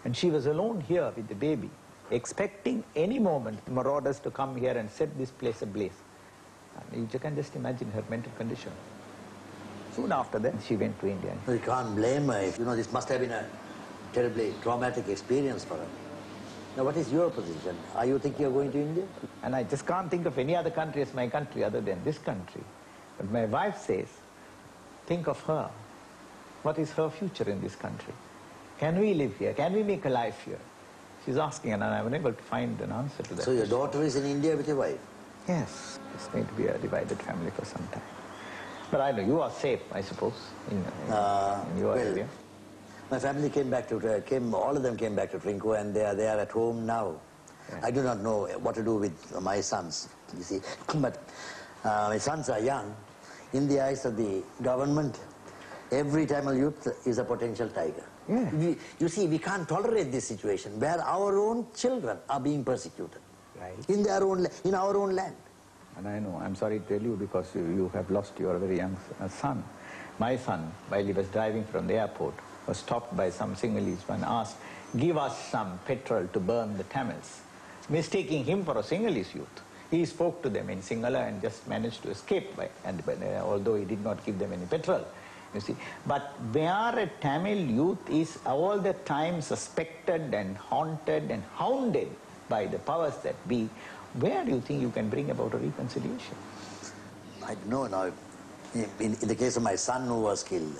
And she was alone here with the baby, expecting any moment the marauders to come here and set this place ablaze. And you can just imagine her mental condition. Soon after that, she went to India. You can't blame her. You know, this must have been a terribly traumatic experience for her. Now, what is your position? Are you thinking of going to India? And I just can't think of any other country as my country other than this country. But my wife says, think of her. What is her future in this country? Can we live here? Can we make a life here? She's asking, and I'm unable to find an answer to that. So your daughter is in India with your wife? Yes, it's going to be a divided family for some time. But I know you are safe, I suppose, in your area. My family came back to, all of them came back to Trinco, and they are at home now. Yeah. I do not know what to do with my sons, you see. But my sons are young. In the eyes of the government, every Tamil youth is a potential tiger. Yeah. You see, we can't tolerate this situation where our own children are being persecuted. Right. In our own land. And I know, I'm sorry to tell you, because you have lost your very young son. My son, while he was driving from the airport, was stopped by some Sinhalese and asked, give us some petrol to burn the Tamils, mistaking him for a Sinhalese youth. He spoke to them in Sinhala and just managed to escape, although he did not give them any petrol, you see. But where a Tamil youth is all the time suspected and haunted and hounded by the powers that be, where do you think you can bring about a reconciliation? I don't know now. In the case of my son who was killed,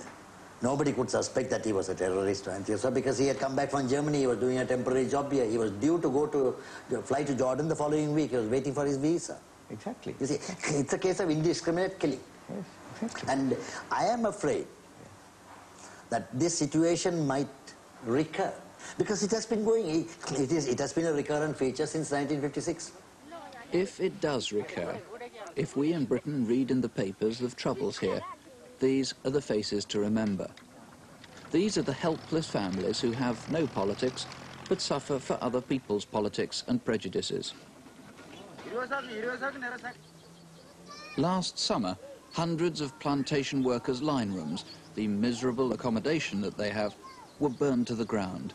nobody could suspect that he was a terrorist or anything. So because he had come back from Germany, he was doing a temporary job here. He was due to fly to Jordan the following week. He was waiting for his visa. Exactly. You see, it's a case of indiscriminate killing. Yes, exactly. And I am afraid that this situation might recur. Because it has been going, it has been a recurrent feature since 1956. If it does recur, if we in Britain read in the papers of troubles here, these are the faces to remember. These are the helpless families who have no politics, but suffer for other people's politics and prejudices. Last summer, hundreds of plantation workers' line rooms, the miserable accommodation that they have, were burned to the ground.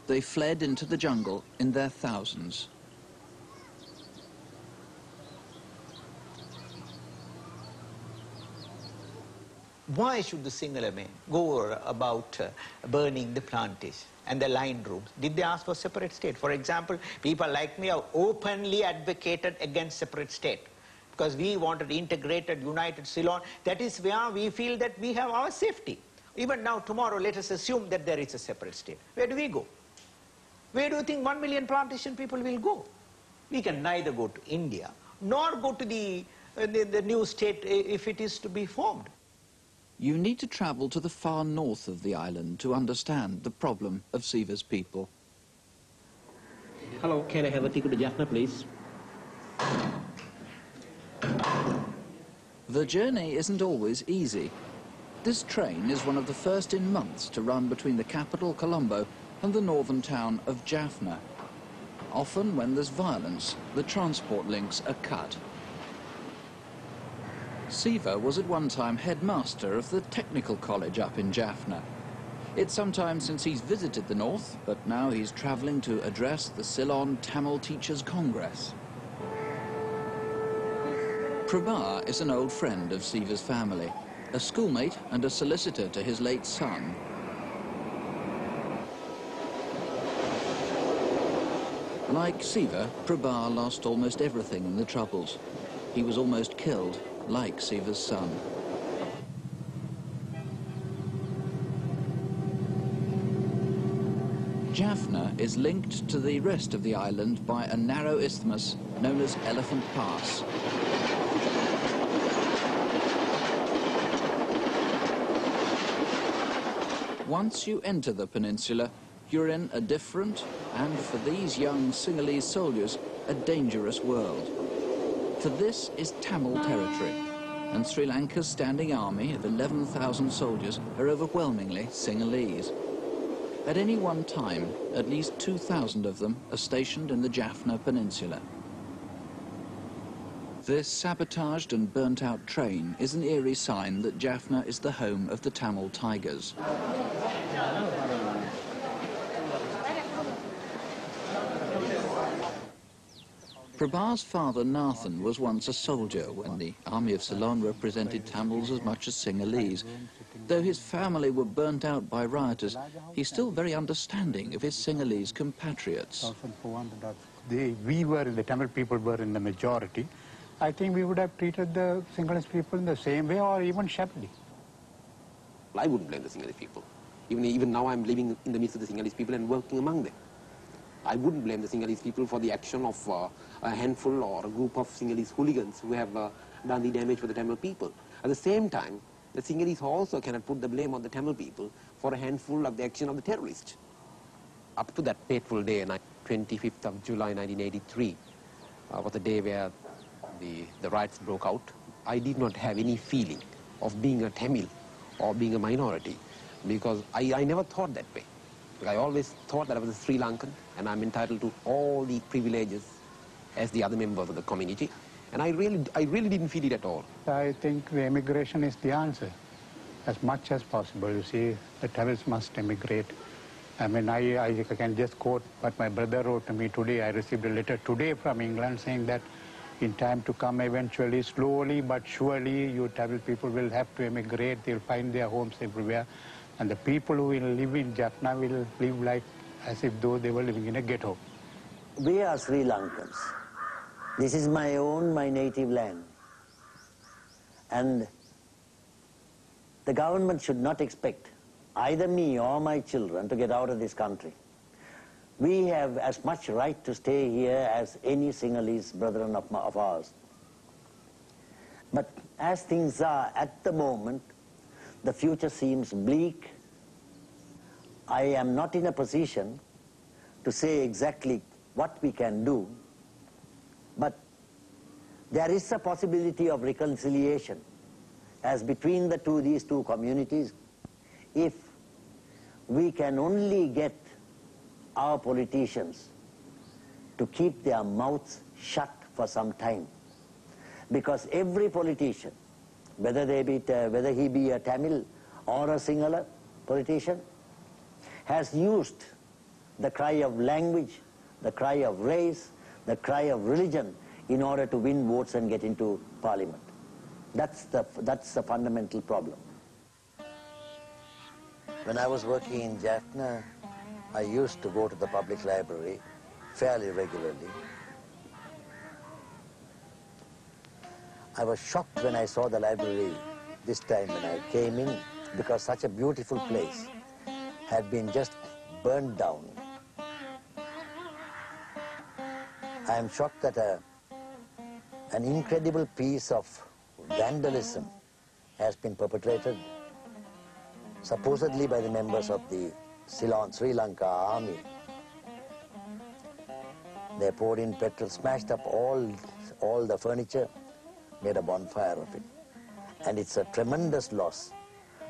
They fled into the jungle in their thousands. Why should the Sinhala men go about burning the plantation and the line rooms? Did they ask for separate state? For example, people like me have openly advocated against separate state because we wanted integrated, united Ceylon. That is where we feel that we have our safety. Even now, tomorrow, let us assume that there is a separate state. Where do we go? Where do you think 1 million plantation people will go? We can neither go to India nor go to the new state if it is to be formed. You need to travel to the far north of the island to understand the problem of Sivas people. Hello, can I have a ticket to Jaffna, please? The journey isn't always easy. This train is one of the first in months to run between the capital, Colombo, and the northern town of Jaffna. Often when there's violence, the transport links are cut. Siva was at one time headmaster of the technical college up in Jaffna. It's some time since he's visited the north, but now he's travelling to address the Ceylon Tamil Teachers Congress. Prabha is an old friend of Siva's family, a schoolmate and a solicitor to his late son. Like Siva, Prabha lost almost everything in the Troubles. He was almost killed, like Siva's son. Jaffna is linked to the rest of the island by a narrow isthmus known as Elephant Pass. Once you enter the peninsula, you're in a different, and for these young Sinhalese soldiers, a dangerous world. For this is Tamil territory, and Sri Lanka's standing army of 11,000 soldiers are overwhelmingly Sinhalese. At any one time, at least 2,000 of them are stationed in the Jaffna Peninsula. This sabotaged and burnt-out train is an eerie sign that Jaffna is the home of the Tamil tigers. Prabha's father, Nathan, was once a soldier when the army of Ceylon represented Tamils as much as Sinhalese. Though his family were burnt out by rioters, he's still very understanding of his Sinhalese compatriots. The Tamil people were in the majority. I think we would have treated the Sinhalese people in the same way or even shabbily. I wouldn't blame the Sinhalese people. Even now I'm living in the midst of the Sinhalese people and working among them. I wouldn't blame the Sinhalese people for the action of a handful or a group of Sinhalese hooligans who have done the damage for the Tamil people. At the same time, the Sinhalese also cannot put the blame on the Tamil people for a handful of the action of the terrorists. Up to that fateful day, 25th of July 1983, was the day where the riots broke out. I did not have any feeling of being a Tamil or being a minority because I never thought that way. I always thought that I was a Sri Lankan and I'm entitled to all the privileges as the other members of the community. And I really didn't feel it at all. I think the emigration is the answer, as much as possible. You see, the Tamils must emigrate. I mean, I can just quote what my brother wrote to me today. I received a letter today from England saying that in time to come, eventually, slowly but surely, you Tamil people will have to emigrate. They'll find their homes everywhere. And the people who will live in Jaffna will live like as if though they were living in a ghetto. We are Sri Lankans. This is my native land. And the government should not expect either me or my children to get out of this country. We have as much right to stay here as any Sinhalese brethren of ours. But as things are at the moment, the future seems bleak. I am not in a position to say exactly what we can do, but there is a possibility of reconciliation as between these two communities if we can only get our politicians to keep their mouths shut for some time. Because every politician, whether he be a Tamil or a Sinhala politician, has used the cry of language, the cry of race, the cry of religion in order to win votes and get into parliament. That's the fundamental problem. When I was working in Jaffna, I used to go to the public library fairly regularly. I was shocked when I saw the library this time when I came in, because such a beautiful place had been just burned down. I am shocked that an incredible piece of vandalism has been perpetrated, supposedly by the members of the Ceylon, Sri Lanka army. They poured in petrol, smashed up all the furniture, made a bonfire of it. And it's a tremendous loss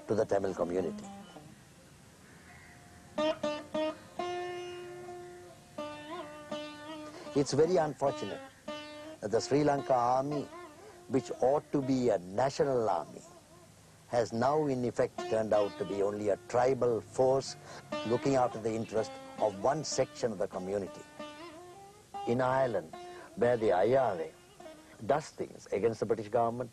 to the Tamil community. It's very unfortunate that the Sri Lanka army, which ought to be a national army, has now in effect turned out to be only a tribal force looking after the interest of one section of the community. In Ireland, where the IRA does things against the British government,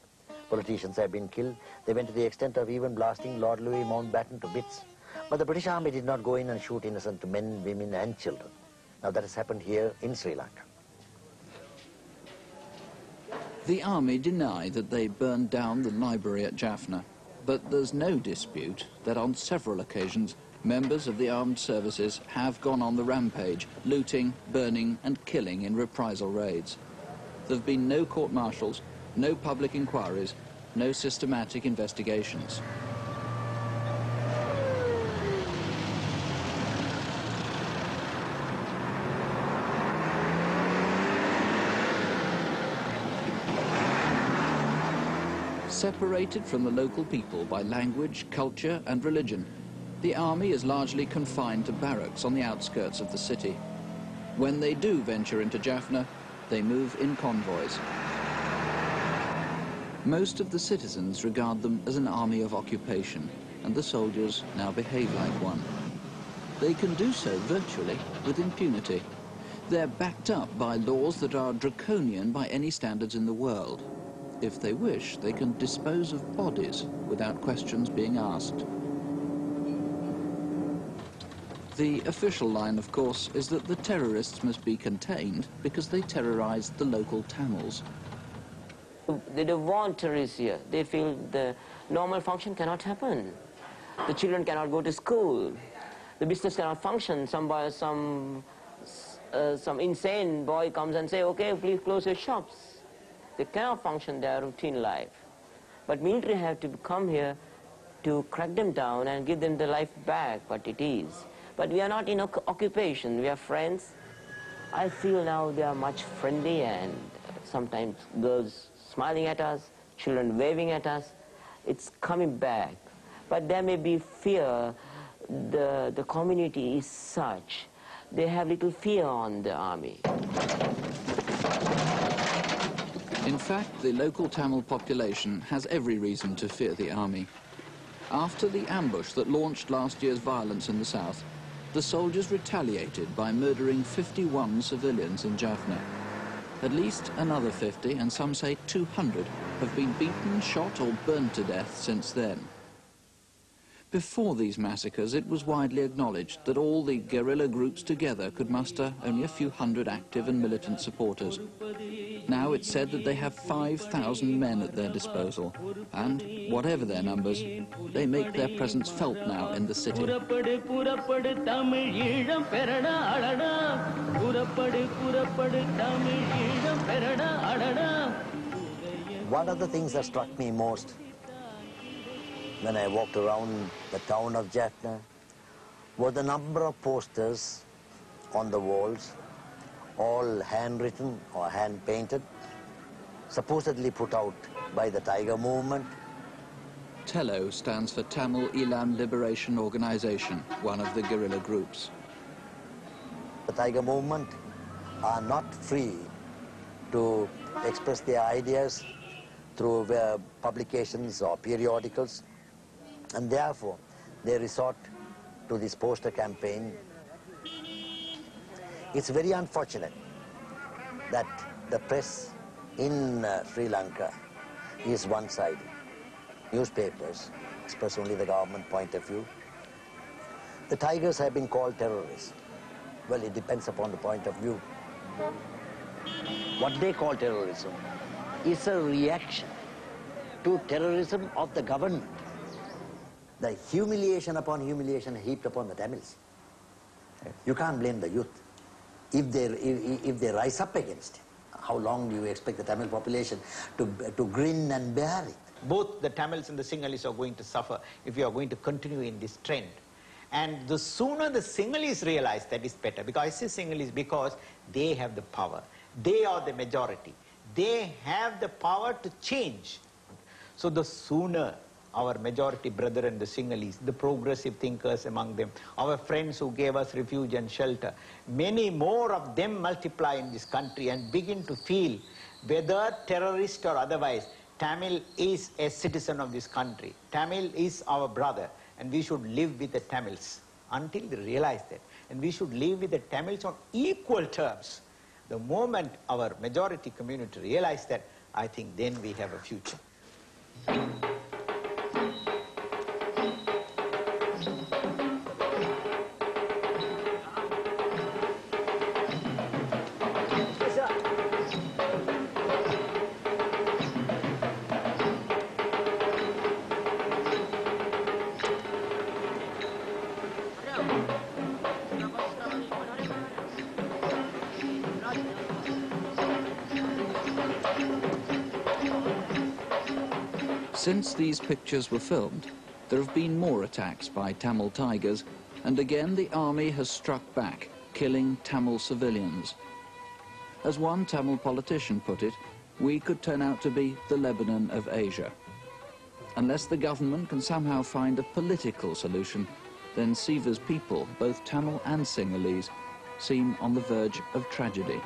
politicians have been killed. They went to the extent of even blasting Lord Louis Mountbatten to bits. But the British army did not go in and shoot innocent men, women and children. Now that has happened here in Sri Lanka. The army deny that they burned down the library at Jaffna, but there's no dispute that on several occasions members of the armed services have gone on the rampage, looting, burning and killing in reprisal raids. There have been no court-martials, no public inquiries, no systematic investigations. Separated from the local people by language, culture and religion, the army is largely confined to barracks on the outskirts of the city. When they do venture into Jaffna, they move in convoys. Most of the citizens regard them as an army of occupation, and the soldiers now behave like one. They can do so virtually with impunity. They're backed up by laws that are draconian by any standards in the world. If they wish, they can dispose of bodies without questions being asked. The official line, of course, is that the terrorists must be contained because they terrorized the local Tamils. They don't want terrorists here. They feel the normal function cannot happen. The children cannot go to school. The business cannot function. Some insane boy comes and say, okay, please close your shops. They cannot function their routine life. But military have to come here to crack them down and give them the life back, what it is. But we are not in occupation, we are friends. I feel now they are much friendly, and sometimes girls smiling at us, children waving at us. It's coming back. But there may be fear. The community is such. They have little fear on the army. In fact, the local Tamil population has every reason to fear the army. After the ambush that launched last year's violence in the south, the soldiers retaliated by murdering 51 civilians in Jaffna. At least another 50, and some say 200, have been beaten, shot or burned to death since then. Before these massacres, it was widely acknowledged that all the guerrilla groups together could muster only a few hundred active and militant supporters. Now it's said that they have 5,000 men at their disposal, and, whatever their numbers, they make their presence felt now in the city. One of the things that struck me most when I walked around the town of Jaffna was the number of posters on the walls, all handwritten or hand-painted, supposedly put out by the Tiger movement. TELO stands for Tamil Elam Liberation Organization, one of the guerrilla groups. The Tiger movement are not free to express their ideas through publications or periodicals, and therefore they resort to this poster campaign. It's very unfortunate that the press in Sri Lanka is one-sided. Newspapers express only the government point of view. The Tigers have been called terrorists. Well, it depends upon the point of view. What they call terrorism is a reaction to terrorism of the government. The humiliation upon humiliation heaped upon the Tamils. You can't blame the youth. If they rise up against it, how long do you expect the Tamil population to grin and bear it? Both the Tamils and the Sinhalese are going to suffer if we are going to continue in this trend. And the sooner the Sinhalese realize that is better, because I say Sinhalese because they have the power. They are the majority. They have the power to change. So the sooner our majority brethren, the Sinhalese, the progressive thinkers among them, our friends who gave us refuge and shelter, many more of them multiply in this country and begin to feel, whether terrorist or otherwise, Tamil is a citizen of this country. Tamil is our brother, and we should live with the Tamils until they realize that. And we should live with the Tamils on equal terms. The moment our majority community realize that, I think then we have a future. Since these pictures were filmed, there have been more attacks by Tamil Tigers, and again the army has struck back, killing Tamil civilians. As one Tamil politician put it, we could turn out to be the Lebanon of Asia. Unless the government can somehow find a political solution, then Sivas people, both Tamil and Sinhalese, seem on the verge of tragedy.